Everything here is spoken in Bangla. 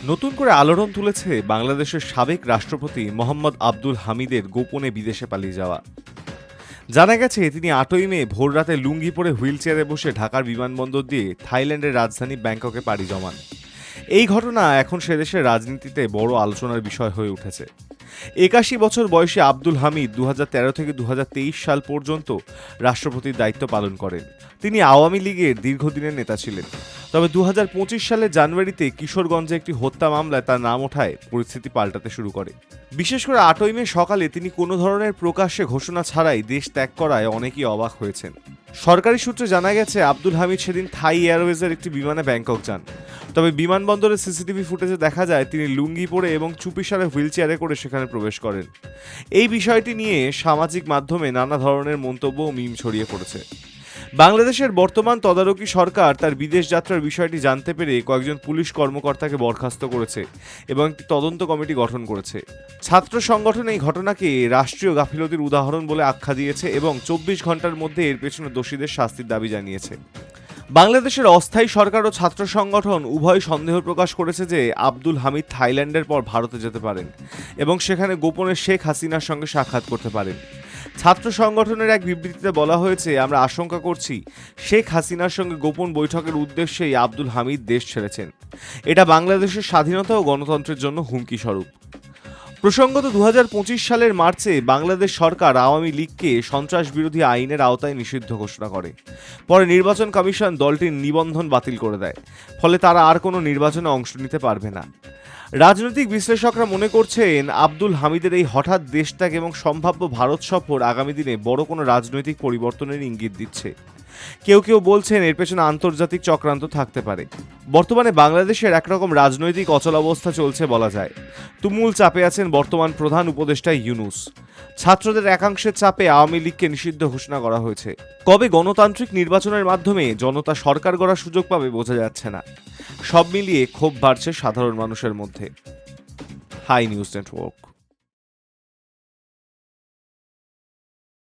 নতুন করে আলোড়ন তুলেছে বাংলাদেশের সাবেক রাষ্ট্রপতি মোহাম্মদ আব্দুল হামিদের গোপনে বিদেশে পালিয়ে যাওয়া। জানা গেছে তিনি ৮ই মে ভোররাতে লুঙ্গি পরে হুইলচেয়ারে বসে ঢাকার বিমানবন্দর দিয়ে থাইল্যান্ডের রাজধানী ব্যাংককে পাড়ি জমান। এই ঘটনা এখন সে দেশের রাজনীতিতে বড় আলোচনার বিষয় হয়ে উঠেছে। ৮১ বছর বয়সী আব্দুল হামিদ ২০১৩ থেকে ২০২৩ সাল পর্যন্ত রাষ্ট্রপতির দায়িত্ব পালন করেন। তিনি আওয়ামী লীগের দীর্ঘদিনের নেতা ছিলেন। তবে ২০২৫ সালের জানুয়ারিতে কিশোরগঞ্জে একটি হত্যা মামলায় তার নাম ওঠায় পরিস্থিতি পাল্টাতে শুরু করে। বিশেষ করে ৮ই মে সকালে তিনি কোনো ধরনের প্রকাশ্যে ঘোষণা ছাড়াই দেশ ত্যাগ করায় অনেকেই অবাক হয়েছেন। সরকারি সূত্রে জানা গেছে আব্দুল হামিদ সেদিন থাই এয়ারওয়েজের একটি বিমানে ব্যাংকক যান। তবে বিমানবন্দরের সিসিটিভি ফুটেজে দেখা যায় তিনি লুঙ্গি পরে এবং চুপিসারে হুইলচেয়ারে করে সেখানে প্রবেশ করেন। এই বিষয়টি নিয়ে সামাজিক মাধ্যমে নানা ধরনের মন্তব্য ও মিম ছড়িয়ে পড়েছে। বাংলাদেশের বর্তমান তদারকি সরকার তার বিদেশ যাত্রার বিষয়টি জানতে পেরে কয়েকজন পুলিশ কর্মকর্তাকে বরখাস্ত করেছে এবং একটি তদন্ত কমিটি গঠন করেছে। ছাত্র সংগঠন এই ঘটনাকে রাষ্ট্রীয় গাফিলতির উদাহরণ বলে আখ্যা দিয়েছে এবং ২৪ ঘন্টার মধ্যে এর পেছনে দোষীদের শাস্তির দাবি জানিয়েছে। বাংলাদেশের অস্থায়ী সরকার ও ছাত্র সংগঠন উভয় সন্দেহ প্রকাশ করেছে যে আব্দুল হামিদ থাইল্যান্ডের পর ভারতে যেতে পারেন এবং সেখানে গোপনে শেখ হাসিনার সঙ্গে সাক্ষাৎ করতে পারেন। ছাত্র সংগঠনের এক বিবৃতিতে বলা হয়েছে, আমরা আশঙ্কা করছি শেখ হাসিনার সঙ্গে গোপন বৈঠকের উদ্দেশ্যেই আব্দুল হামিদ দেশ ছেড়েছেন। এটা বাংলাদেশের স্বাধীনতা ও গণতন্ত্রের জন্য হুমকি স্বরূপ। প্রসঙ্গত ২০২৫ সালের মার্চে বাংলাদেশ সরকার আওয়ামী লীগকে সন্ত্রাস বিরোধী আইনের আওতায় নিষিদ্ধ ঘোষণা করে। পরে নির্বাচন কমিশন দলটির নিবন্ধন বাতিল করে দেয়। ফলে তারা আর কোনো নির্বাচনে অংশ নিতে পারবে না। রাজনৈতিক বিশ্লেষকরা মনে করছেন আব্দুল হামিদের এই হঠাৎ দেশত্যাগ এবং সম্ভাব্য ভারত সফর আগামী দিনে বড় কোনো রাজনৈতিক পরিবর্তনের ইঙ্গিত দিচ্ছে। কেউ কেউ বলছেন এর পেছনে আন্তর্জাতিক চক্রান্ত থাকতে পারে। বর্তমানে বাংলাদেশের একরকম রাজনৈতিক অচলাবস্থা চলছে বলা যায়। তুমুল চাপে আছেন বর্তমান প্রধান উপদেষ্টা ইউনূস। ছাত্রদের একাংশের চাপে আওয়ামী লীগকে নিষিদ্ধ ঘোষণা করা হয়েছে। কবে গণতান্ত্রিক নির্বাচনের মাধ্যমে জনতা সরকার গড়ার সুযোগ পাবে বোঝা যাচ্ছে না। সব মিলিয়ে ক্ষোভ বাড়ছে সাধারণ মানুষের মধ্যে। Hi news network.